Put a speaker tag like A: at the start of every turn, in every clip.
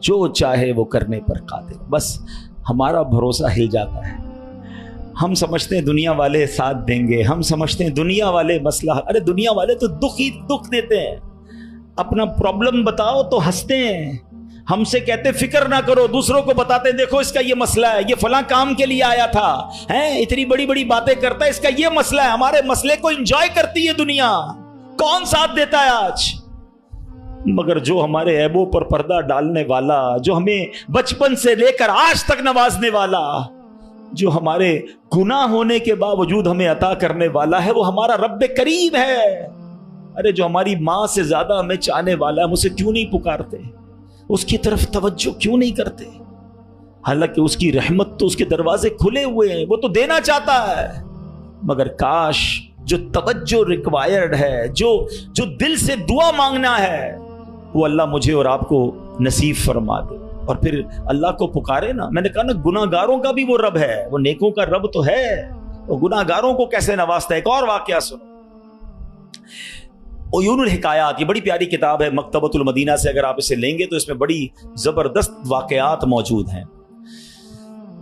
A: جو چاہے وہ کرنے پر قادر. بس ہمارا بھروسہ ہل جاتا ہے. ہم سمجھتے ہیں دنیا والے ساتھ دیں گے, ہم سمجھتے ہیں دنیا والے مسئلہ, ارے دنیا والے تو دکھ ہی دکھ دیتے ہیں. اپنا پرابلم بتاؤ تو ہنستے ہیں, ہم سے کہتے فکر نہ کرو, دوسروں کو بتاتے ہیں دیکھو اس کا یہ مسئلہ ہے, یہ فلاں کام کے لیے آیا تھا, اتنی بڑی بڑی باتیں کرتا ہے, اس کا یہ مسئلہ ہے. ہمارے مسئلے کو انجوائے کرتی ہے دنیا, کون ساتھ دیتا ہے آج؟ مگر جو ہمارے عیبوں پر پردہ ڈالنے والا, جو ہمیں بچپن سے لے کر آج تک نوازنے والا, جو ہمارے گناہ ہونے کے باوجود ہمیں عطا کرنے والا ہے, وہ ہمارا رب کریم ہے. ارے جو ہماری ماں سے زیادہ ہمیں چاہنے والا ہے, ہم اسے کیوں نہیں پکارتے, اس کی طرف توجہ کیوں نہیں کرتے؟ حالانکہ اس کی رحمت تو اس کے دروازے کھلے ہوئے ہیں, وہ تو دینا چاہتا ہے. مگر کاش جو توجہ ریکوائرڈ ہے, جو دل سے دعا مانگنا ہے, وہ اللہ مجھے اور آپ کو نصیب فرما دے. اور پھر اللہ کو پکارے نا. میں نے کہا نا گناہ گاروں کا بھی وہ رب ہے, وہ نیکوں کا رب تو ہے, وہ گناہ گاروں کو کیسے نوازتا ہے. ایک اور واقعہ سنو, عیون الحکایات, یہ بڑی پیاری کتاب ہے مکتبۃ المدینہ سے, اگر آپ اسے لیں گے تو اس میں بڑی زبردست واقعات موجود ہیں.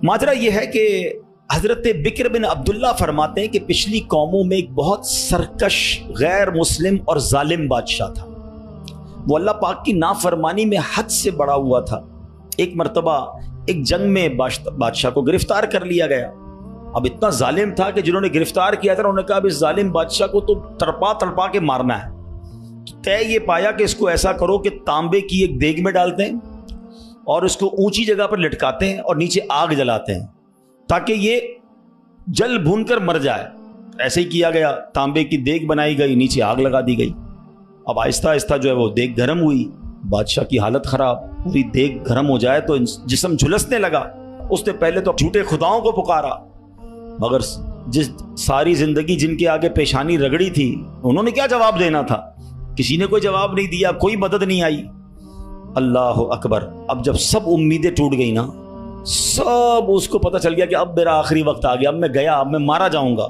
A: ماجرا یہ ہے کہ حضرت بکر بن عبداللہ فرماتے ہیں کہ پچھلی قوموں میں ایک بہت سرکش, غیر مسلم اور ظالم بادشاہ تھا. وہ اللہ پاک کی نافرمانی میں حد سے بڑا ہوا تھا. ایک مرتبہ ایک جنگ میں بادشاہ کو گرفتار کر لیا گیا. اب اتنا ظالم تھا کہ جنہوں نے گرفتار کیا تھا انہوں نے کہا اب اس ظالم بادشاہ کو تو تڑپا کے مارنا ہے. طے یہ پایا کہ اس کو ایسا کرو کہ تانبے کی ایک دیگ میں ڈالتے ہیں اور اس کو اونچی جگہ پر لٹکاتے ہیں اور نیچے آگ جلاتے ہیں تاکہ یہ جل بھون کر مر جائے. ایسے ہی کیا گیا, تانبے کی دیگ بنائی گئی, نیچے آگ لگا دی گئی. اب آہستہ آہستہ جو ہے وہ دیگ گرم ہوئی, بادشاہ کی حالت خراب, پوری دیگ گرم ہو جائے تو جسم جھلسنے لگا. اس نے پہلے تو جھوٹے خداؤں کو پکارا, مگر جس ساری زندگی جن کے آگے پیشانی رگڑی تھی انہوں نے کیا جواب دینا تھا؟ کسی نے کوئی جواب نہیں دیا, کوئی مدد نہیں آئی. اللہ اکبر. اب جب سب امیدیں ٹوٹ گئی نا, سب اس کو پتہ چل گیا کہ اب میرا آخری وقت آ گیا, اب میں گیا, اب میں مارا جاؤں گا.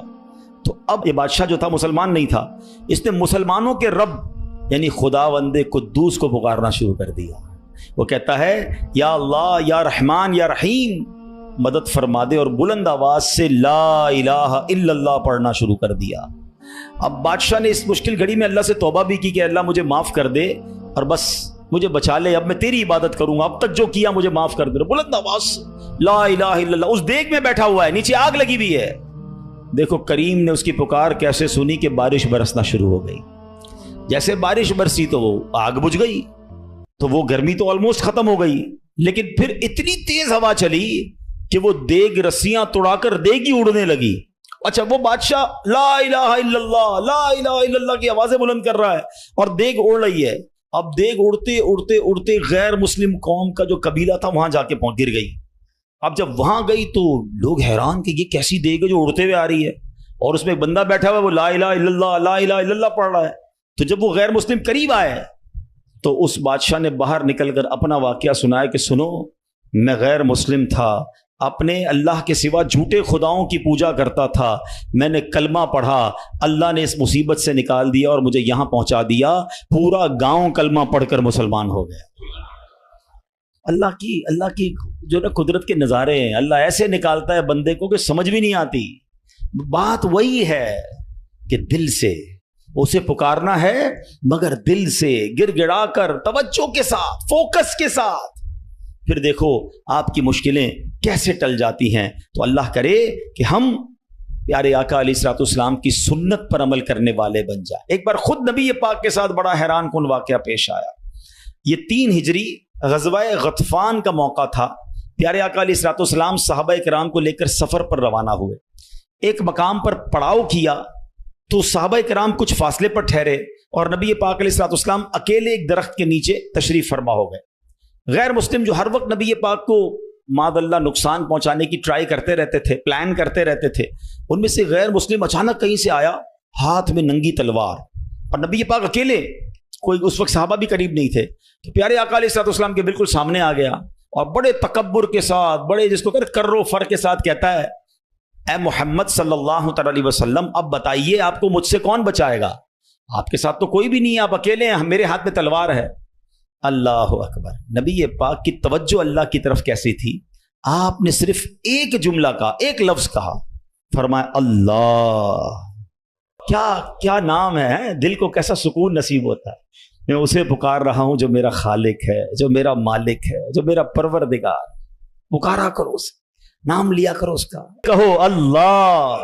A: تو اب یہ بادشاہ جو تھا مسلمان نہیں تھا, اس نے مسلمانوں کے رب یعنی خداوند قدوس کو پکارنا شروع کر دیا. وہ کہتا ہے یا اللہ, یا رحمان, یا رحیم, مدد فرما دے, اور بلند آواز سے لا الہ الا اللہ پڑھنا شروع کر دیا. اب بادشاہ نے اس مشکل گھڑی میں اللہ سے توبہ بھی کی کہ اللہ مجھے معاف کر دے اور بس مجھے بچا لے, اب میں تیری عبادت کروں گا, اب تک جو کیا مجھے معاف کر دے. بلند آواز لا الہ الا اللہ. اس دیگ میں بیٹھا ہوا ہے, نیچے آگ لگی ہوئی ہے. دیکھو کریم نے اس کی پکار کیسے سنی کہ بارش برسنا شروع ہو گئی. جیسے بارش برسی تو وہ آگ بجھ گئی, تو وہ گرمی تو آلموسٹ ختم ہو گئی. لیکن پھر اتنی تیز ہوا چلی کہ وہ دیگ رسیاں توڑا کر دیگ ہی اڑنے لگی. اچھا, وہ بادشاہ لا الہ الا اللہ, لا الہ الا اللہ کی آوازیں بلند کر رہا ہے اور دیگ اڑ رہی ہے. اب دیگ اڑتے اڑتے اڑتے غیر مسلم قوم کا جو قبیلہ تھا وہاں جا کے گر گئی. اب جب وہاں گئی تو لوگ حیران کہ یہ کیسی دیگ ہے جو اڑتے ہوئے آ رہی ہے, اور اس میں ایک بندہ بیٹھا ہوا ہے, وہ لا الہ الا اللہ, لا الہ الا اللہ پڑھ رہا ہے. تو جب وہ غیر مسلم قریب آئے تو اس بادشاہ نے باہر نکل کر اپنا واقعہ سنایا کہ سنو, میں غیر مسلم تھا, اپنے اللہ کے سوا جھوٹے خداؤں کی پوجا کرتا تھا, میں نے کلمہ پڑھا, اللہ نے اس مصیبت سے نکال دیا اور مجھے یہاں پہنچا دیا, پورا گاؤں کلمہ پڑھ کر مسلمان ہو گیا. اللہ کی جو نا قدرت کے نظارے ہیں, اللہ ایسے نکالتا ہے بندے کو کہ سمجھ بھی نہیں آتی. بات وہی ہے کہ دل سے اسے پکارنا ہے, مگر دل سے گڑ گڑا کر توجہ کے ساتھ, فوکس کے ساتھ. پھر دیکھو آپ کی مشکلیں کیسے ٹل جاتی ہیں. تو اللہ کرے کہ ہم پیارے آقا علیہ الصلوۃ والسلام کی سنت پر عمل کرنے والے بن جائیں. ایک بار خود نبی پاک کے ساتھ بڑا حیران کن واقعہ پیش آیا. یہ 3 ہجری غزوہ غطفان کا موقع تھا. پیارے آقا علیہ الصلوۃ والسلام صحابہ کرام کو لے کر سفر پر روانہ ہوئے. ایک مقام پر پڑاؤ کیا تو صحابہ کرام کچھ فاصلے پر ٹھہرے اور نبی پاک علیہ الصلوۃ والسلام اکیلے ایک درخت کے نیچے تشریف فرما ہو گئے. غیر مسلم جو ہر وقت نبی پاک کو معاذ اللہ نقصان پہنچانے کی ٹرائی کرتے رہتے تھے, پلان کرتے رہتے تھے, ان میں سے غیر مسلم اچانک کہیں سے آیا, ہاتھ میں ننگی تلوار, اور نبی پاک اکیلے, کوئی اس وقت صحابہ بھی قریب نہیں تھے. تو پیارے آقا علیہ الصلوۃ والسلام کے بالکل سامنے آ گیا اور بڑے تکبر کے ساتھ, بڑے جس کو کر و فر کے ساتھ کہتا ہے, اے محمد صلی اللہ تعالی علیہ وسلم, اب بتائیے آپ کو مجھ سے کون بچائے گا؟ آپ کے ساتھ تو کوئی بھی نہیں ہے, آپ اکیلے ہیں, میرے ہاتھ میں تلوار ہے. اللہ اکبر. نبی پاک کی توجہ اللہ کی طرف کیسی تھی؟ آپ نے صرف ایک جملہ کہا، ایک لفظ کہا، فرمایا اللہ. کیا نام ہے، دل کو کیسا سکون نصیب ہوتا ہے. میں اسے پکار رہا ہوں جو میرا خالق ہے، جو میرا مالک ہے، جو میرا پروردگار. پکارا کرو اسے، نام لیا کرو اس کا. کہو اللہ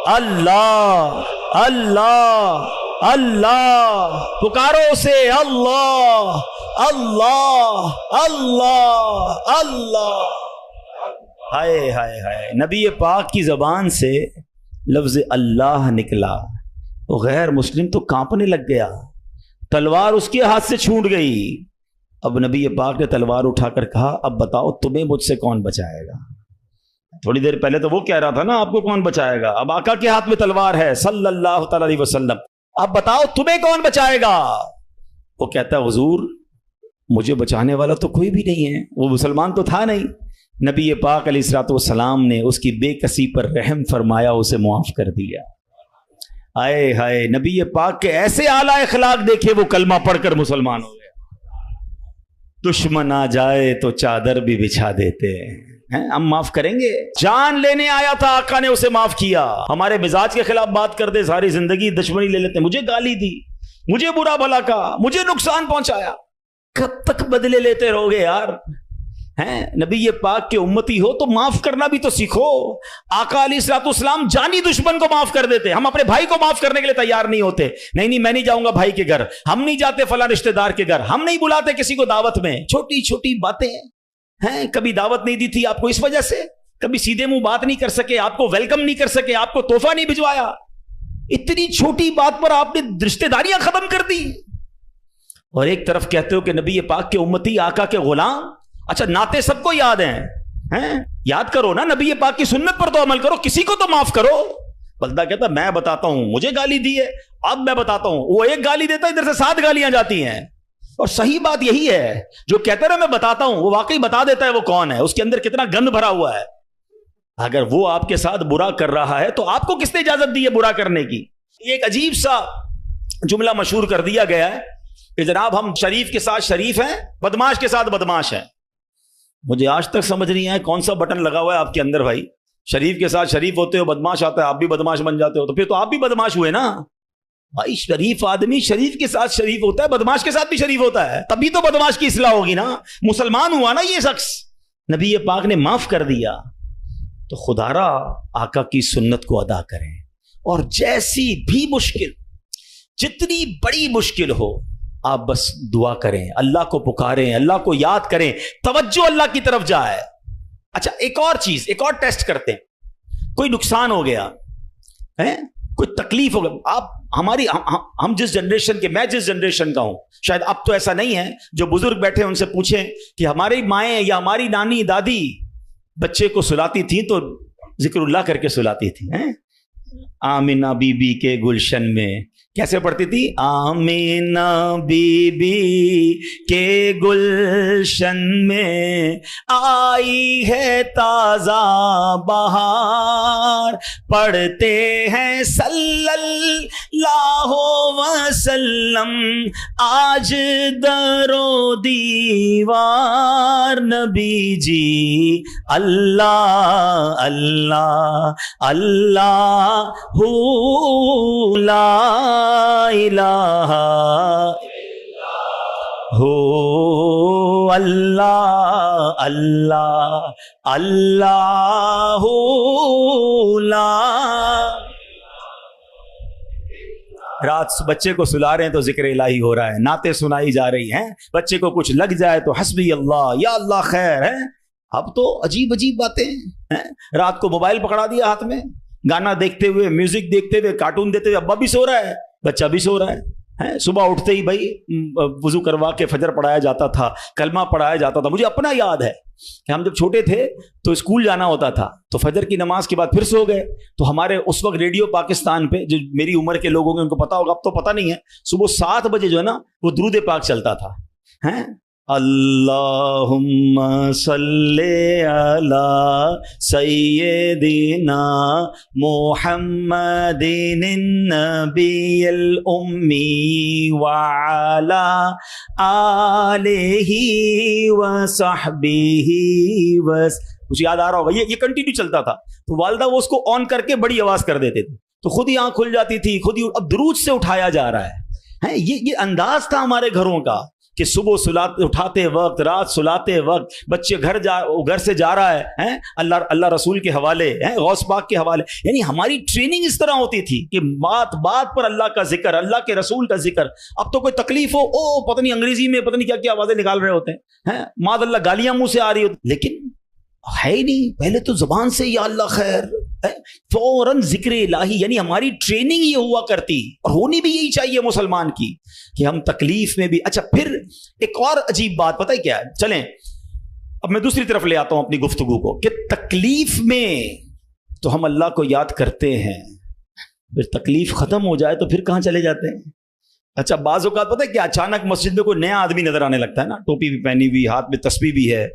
A: اللہ اللہ اللہ، پکارو اسے اللہ اللہ اللہ اللہ. ہائے ہائے ہائے، نبی پاک کی زبان سے لفظ اللہ نکلا تو غیر مسلم تو کانپنے لگ گیا، تلوار اس کے ہاتھ سے چھوٹ گئی. اب نبی پاک نے تلوار اٹھا کر کہا اب بتاؤ تمہیں مجھ سے کون بچائے گا. تھوڑی دیر پہلے تو وہ کہہ رہا تھا نا آپ کو کون بچائے گا، اب آقا کے ہاتھ میں تلوار ہے صلی اللہ تعالی علیہ وسلم. اب بتاؤ تمہیں کون بچائے گا. وہ کہتا ہے حضور مجھے بچانے والا تو کوئی بھی نہیں ہے، وہ مسلمان تو تھا نہیں. نبی پاک علیہ الصلوۃ والسلام نے اس کی بے کسی پر رحم فرمایا، اسے معاف کر دیا. آئے ہائے، نبی پاک کے ایسے اعلیٰ اخلاق دیکھے، وہ کلمہ پڑھ کر مسلمان ہو گیا. دشمن آ جائے تو چادر بھی بچھا دیتے ہیں، ہم معاف کریں گے. جان لینے آیا تھا آقا نے اسے معاف کیا. ہمارے مزاج کے خلاف بات کر دے ساری زندگی دشمنی لے لیتے ہیں، مجھے گالی دی، مجھے برا بھلا کہا، مجھے نقصان پہنچایا. کب تک بدلے لیتے رہو گے یار؟ نبی پاک کے امتی ہو تو معاف کرنا بھی تو سیکھو. آقا علیہ الصلوۃ والسلام جانی دشمن کو معاف کر دیتے. ہم اپنے بھائی کو معاف کرنے کے لیے تیار نہیں ہوتے. نہیں میں نہیں جاؤں گا بھائی کے گھر، ہم نہیں جاتے فلاں رشتہ دار کے گھر، ہم نہیں بلاتے کسی کو دعوت میں. چھوٹی چھوٹی باتیں ہیں. کبھی دعوت نہیں دی تھی آپ کو اس وجہ سے، کبھی سیدھے منہ بات نہیں کر سکے، آپ کو ویلکم نہیں کر سکے، آپ کو تحفہ نہیں بھجوایا. اتنی چھوٹی بات پر آپ نے رشتہ داریاں ختم کر دی. اور ایک طرف کہتے ہو کہ نبی پاک کے امتی، آقا کے غلام. اچھا نعتیں سب کو یاد ہیں، یاد کرو نا، نبی پاک کی سنت پر تو عمل کرو، کسی کو تو معاف کرو. بندہ کہتا میں بتاتا ہوں، مجھے گالی دی ہے اب میں بتاتا ہوں. وہ ایک گالی دیتا ہے، ادھر سے 7 گالیاں جاتی ہیں. اور صحیح بات یہی ہے، جو کہتا ہے میں بتاتا ہوں وہ واقعی بتا دیتا ہے وہ کون ہے، اس کے اندر کتنا گند بھرا ہوا ہے. اگر وہ آپ کے ساتھ برا کر رہا ہے تو آپ کو کس نے اجازت دی ہے برا کرنے کی؟ ایک عجیب سا جملہ مشہور کر دیا گیا ہے کہ جناب ہم شریف کے ساتھ شریف ہیں، بدماش کے ساتھ بدماش ہیں. مجھے آج تک سمجھ نہیں آیا کون سا بٹن لگا ہوا ہے آپ کے اندر بھائی. شریف کے ساتھ شریف ہوتے ہو، بدماش آتا ہے آپ بھی بدماش بن جاتے ہو، تو پھر تو آپ بھی بدماش ہوئے نا بھائی. شریف آدمی شریف کے ساتھ شریف ہوتا ہے، بدماش کے ساتھ بھی شریف ہوتا ہے، تبھی تو بدماش کی اصلاح ہوگی نا. مسلمان ہوا نا یہ شخص، نبی پاک نے معاف کر دیا. تو خدا را آقا کی سنت کو ادا کریں، اور جیسی بھی مشکل، جتنی بڑی مشکل ہو، آپ بس دعا کریں، اللہ کو پکاریں، اللہ کو یاد کریں، توجہ اللہ کی طرف جائے. اچھا ایک اور چیز، ایک اور ٹیسٹ کرتے ہیں. کوئی نقصان ہو گیا ہے، کوئی تکلیف ہو گیا، آپ ہم جس جنریشن کے، میں جس جنریشن کا ہوں، شاید اب تو ایسا نہیں ہے، جو بزرگ بیٹھے ان سے پوچھیں کہ ہماری مائیں یا ہماری نانی دادی بچے کو سلاتی تھیں تو ذکر اللہ کر کے سلاتی تھی. آمینہ بی بی کے گلشن میں کیسے پڑھتی تھی؟ آمینہ بی بی کے گلشن میں آئی ہے تازہ بہار، پڑھتے ہیں صلی اللہ وسلم آج در و دیوار. نبی جی اللہ اللہ اللہ لا الہ ہو اللہ اللہ اللہ لا. رات بچے کو سلا رہے ہیں تو ذکر الہی ہو رہا ہے، نعتیں سنائی جا رہی ہیں، بچے کو کچھ لگ جائے تو حسبی اللہ یا اللہ خیر ہے. اب تو عجیب عجیب باتیں ہیں. رات کو موبائل پکڑا دیا ہاتھ میں، گانا دیکھتے ہوئے، میوزک دیکھتے ہوئے، کارٹون دیتے ہوئے، ابا بھی سو رہا ہے، بچہ بھی سو رہا ہے. صبح اٹھتے ہی بھائی وضو کروا کے فجر پڑھایا جاتا تھا، کلمہ پڑھایا جاتا تھا. مجھے اپنا یاد ہے کہ ہم جب چھوٹے تھے تو اسکول جانا ہوتا تھا، تو فجر کی نماز کے بعد پھر سو گئے، تو ہمارے اس وقت ریڈیو پاکستان پہ، جو میری عمر کے لوگ ہوں گے ان کو پتا ہوگا، اب تو پتا نہیں ہے، صبح 7 بجے جو ہے نا وہ درود پاک چلتا تھا. اللہم صلی علی سیدنا محمد النبی الامی وعلی آلہ وصحبہ کچھ یاد آ رہا ہوگا. یہ کنٹینیو چلتا تھا. تو والدہ وہ اس کو آن کر کے بڑی آواز کر دیتے تھے تو خود ہی آنکھ کھل جاتی تھی, خود ہی. اب درود سے اٹھایا جا رہا ہے. یہ انداز تھا ہمارے گھروں کا کہ صبح اٹھاتے وقت, رات سلاتے وقت, بچے گھر سے جا رہا ہے اللہ رسول کے حوالے, غوث پاک کے حوالے. یعنی ہماری ٹریننگ اس طرح ہوتی تھی کہ بات پر اللہ کا ذکر, اللہ کے رسول کا ذکر. اب تو کوئی تکلیف ہو, پتہ نہیں انگریزی میں پتہ نہیں کیا کیا آوازیں نکال رہے ہوتے ہیں, معاذ اللہ گالیاں منہ سے آ رہی ہوتی, لیکن ہے ہی نہیں. پہلے تو زبان سے یا اللہ خیر, فوراً ذکر الہی. یعنی ہماری ٹریننگ یہ ہوا کرتی, اور ہونی بھی یہی چاہیے مسلمان کی, کہ ہم تکلیف میں بھی. اچھا پھر ایک اور عجیب بات پتہ ہے کیا ہے, چلیں اب میں دوسری طرف لے آتا ہوں اپنی گفتگو کو, کہ تکلیف میں تو ہم اللہ کو یاد کرتے ہیں, پھر تکلیف ختم ہو جائے تو پھر کہاں چلے جاتے ہیں. اچھا بعض اوقات پتہ ہے کیا, اچانک مسجد میں کوئی نیا آدمی نظر آنے لگتا ہے نا, ٹوپی بھی پہنی ہوئی, ہاتھ میں تسبیح بھی ہے,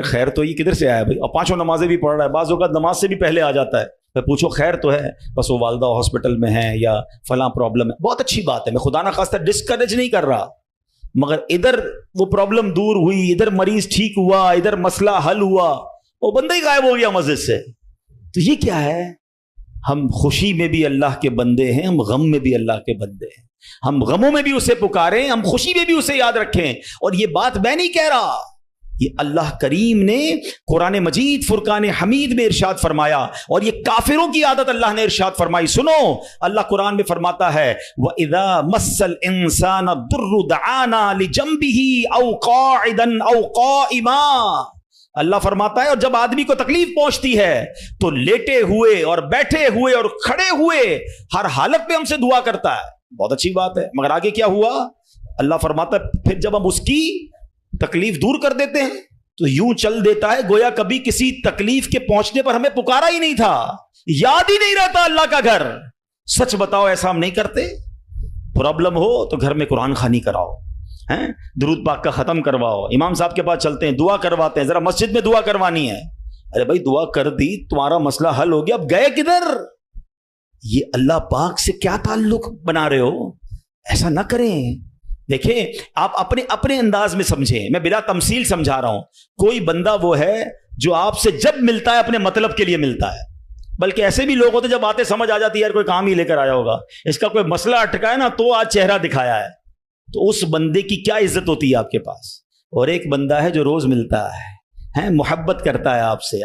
A: خیر تو یہ کدھر سے آیا بھائی, اور 5 نمازیں بھی پڑھ رہا ہے, بعض اوقات نماز سے بھی پہلے آ جاتا ہے. میں پوچھو خیر تو ہے, بس وہ والدہ ہاسپٹل میں ہے یا فلاں پرابلم ہے. بہت اچھی بات ہے, میں خدا نہ خواستہ ڈسکریج نہیں کر رہا, مگر ادھر وہ پرابلم دور ہوئی, ادھر مریض ٹھیک ہوا, ادھر مسئلہ حل ہوا, وہ بندہ ہی غائب ہو گیا مسجد سے. تو یہ کیا ہے, ہم خوشی میں بھی اللہ کے بندے ہیں, ہم غم میں بھی اللہ کے بندے ہیں. ہم غموں میں بھی اسے پکاریں, ہم خوشی میں بھی اسے یاد رکھیں. اور یہ بات میں نہیں کہہ رہا, یہ اللہ کریم نے قرآن مجید فرقان حمید میں ارشاد فرمایا, اور یہ کافروں کی عادت اللہ نے ارشاد فرمائی. سنو, اللہ قرآن میں فرماتا ہے وَإِذَا مَسَّ الْإِنسَانَ الضُّرُّ دَعَانَا لِجَنبِهِ أَوْ قَاعِدًا أَوْ قَائِمًا. اللہ فرماتا ہے اور جب آدمی کو تکلیف پہنچتی ہے تو لیٹے ہوئے اور بیٹھے ہوئے اور کھڑے ہوئے ہر حالت میں ہم سے دعا کرتا ہے. بہت اچھی بات ہے, مگر آگے کیا ہوا, اللہ فرماتا ہے پھر جب ہم اس کی تکلیف دور کر دیتے ہیں تو یوں چل دیتا ہے گویا کبھی کسی تکلیف کے پہنچنے پر ہمیں پکارا ہی نہیں تھا, یاد ہی نہیں رہتا اللہ کا گھر. سچ بتاؤ ایسا ہم نہیں کرتے؟ پرابلم ہو تو گھر میں قرآن خوانی کراؤ, درود پاک کا ختم کرواؤ, امام صاحب کے پاس چلتے ہیں, دعا کرواتے ہیں, ذرا مسجد میں دعا کروانی ہے. ارے بھائی دعا کر دی, تمہارا مسئلہ حل ہو گیا, اب گئے کدھر؟ یہ اللہ پاک سے کیا تعلق بنا رہے ہو؟ ایسا نہ کریں. دیکھیں آپ اپنے انداز میں سمجھیں, میں بلا تمثیل سمجھا رہا ہوں. کوئی بندہ وہ ہے جو آپ سے جب ملتا ہے اپنے مطلب کے لیے ملتا ہے, بلکہ ایسے بھی لوگ ہوتے جب آتے سمجھ آ جاتی ہے یار کوئی کام ہی لے کر آیا ہوگا, اس کا کوئی مسئلہ اٹکا ہے نا تو آج چہرہ دکھایا ہے, تو اس بندے کی کیا عزت ہوتی ہے آپ کے پاس. اور ایک بندہ ہے جو روز ملتا ہے, محبت کرتا ہے آپ سے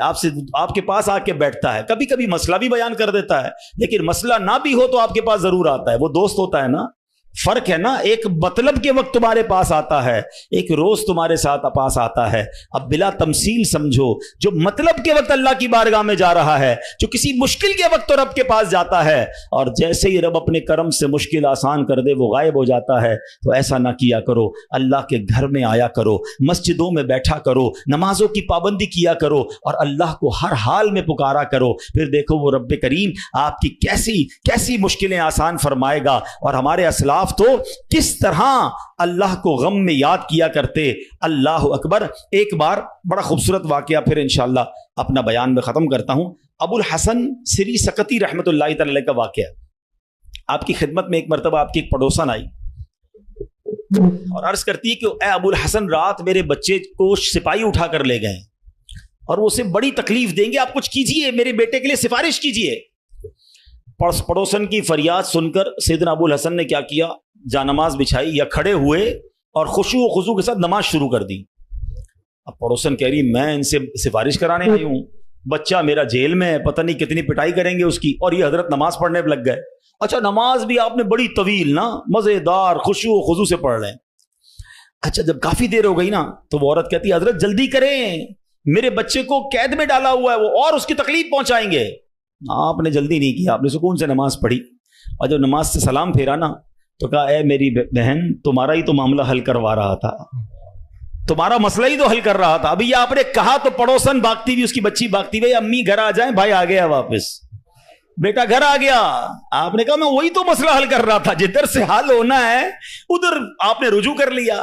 A: آپ کے پاس آ کے بیٹھتا ہے, کبھی کبھی مسئلہ بھی بیان کر دیتا ہے, لیکن مسئلہ نہ بھی ہو تو آپ کے پاس ضرور آتا ہے. وہ دوست ہوتا ہے نا, فرق ہے نا, ایک مطلب کے وقت تمہارے پاس آتا ہے, ایک روز تمہارے ساتھ پاس آتا ہے. اب بلا تمثیل سمجھو, جو مطلب کے وقت اللہ کی بارگاہ میں جا رہا ہے, جو کسی مشکل کے وقت تو رب کے پاس جاتا ہے, اور جیسے ہی رب اپنے کرم سے مشکل آسان کر دے وہ غائب ہو جاتا ہے. تو ایسا نہ کیا کرو, اللہ کے گھر میں آیا کرو, مسجدوں میں بیٹھا کرو, نمازوں کی پابندی کیا کرو, اور اللہ کو ہر حال میں پکارا کرو. پھر دیکھو وہ رب کریم آپ کی کیسی مشکلیں آسان فرمائے گا. اور ہمارے اسلاف تو کس طرح اللہ کو غم میں یاد کیا کرتے. اللہ اکبر. ایک بار بڑا خوبصورت واقعہ پھر انشاءاللہ اپنا بیان میں ختم کرتا ہوں. ابو الحسن سری سقطی رحمت اللہ تعالی کا واقعہ. آپ کی خدمت میں ایک مرتبہ آپ کی ایک پڑوسن آئی اور عرض کرتی ہے کہ اے ابو الحسن, رات میرے بچے کو سپاہی اٹھا کر لے گئے اور وہ اسے بڑی تکلیف دیں گے, آپ کچھ کیجئے, میرے بیٹے کے لیے سفارش کیجئے. پڑوسن کی فریاد سن کر سیدنا ابو الحسن نے کیا کیا, جانماز بچھائی یا کھڑے ہوئے اور خشوع و خضوع کے ساتھ نماز شروع کر دی. اب پڑوسن کہہ رہی میں ان سے سفارش کرانے آئی ہوں, بچہ میرا جیل میں ہے, پتہ نہیں کتنی پٹائی کریں گے اس کی, اور یہ حضرت نماز پڑھنے لگ گئے. اچھا نماز بھی آپ نے بڑی طویل نا, مزیدار خشوع و خضوع سے پڑھ رہے ہیں. اچھا جب کافی دیر ہو گئی نا تو وہ عورت کہتی ہے حضرت جلدی کریں, میرے بچے کو قید میں ڈالا ہوا ہے وہ, اور اس کی تکلیف پہنچائیں گے. آپ نے جلدی نہیں کیا, آپ نے سکون سے نماز پڑھی, اور جب نماز سے سلام پھیرا نا تو کہا اے میری بہن, تمہارا ہی تو معاملہ حل کروا رہا تھا, تمہارا مسئلہ ہی تو حل کر رہا تھا. ابھی یہ آپ نے کہا تو پڑوسن بھاگتی بھی, اس کی بچی بھاگتی ہوئی, امی گھر آ جائیں, بھائی آ گیا واپس, بیٹا گھر آ گیا. آپ نے کہا میں وہی تو مسئلہ حل کر رہا تھا, جدھر سے حل ہونا ہے ادھر آپ نے رجوع کر لیا.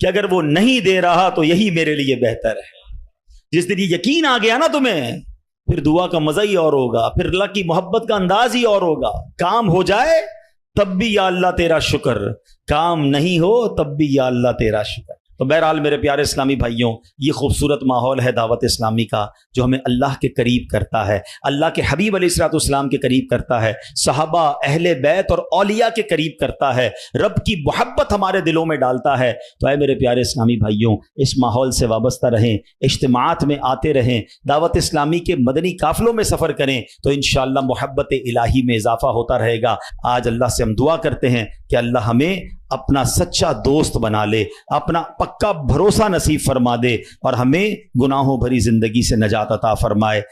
A: کہ اگر وہ نہیں دے رہا تو یہی میرے لیے بہتر ہے. جس دن یہ یقین آ گیا نا تمہیں، پھر دعا کا مزہ ہی اور ہوگا، پھر اللہ کی محبت کا انداز ہی اور ہوگا. کام ہو جائے تب بھی یا اللہ تیرا شکر، کام نہیں ہو تب بھی یا اللہ تیرا شکر. تو بہرحال میرے پیارے اسلامی بھائیوں، یہ خوبصورت ماحول ہے دعوت اسلامی کا جو ہمیں اللہ کے قریب کرتا ہے، اللہ کے حبیب علیہ الصلوۃ والسلام کے قریب کرتا ہے، صحابہ، اہل بیت اور اولیاء کے قریب کرتا ہے، رب کی محبت ہمارے دلوں میں ڈالتا ہے. تو اے میرے پیارے اسلامی بھائیوں، اس ماحول سے وابستہ رہیں، اجتماعات میں آتے رہیں، دعوت اسلامی کے مدنی قافلوں میں سفر کریں تو انشاءاللہ محبت الہی میں اضافہ ہوتا رہے گا. آج اللہ سے ہم دعا کرتے ہیں کہ اللہ ہمیں اپنا سچا دوست بنا لے، اپنا پکا بھروسہ نصیب فرما دے اور ہمیں گناہوں بھری زندگی سے نجات عطا فرمائے.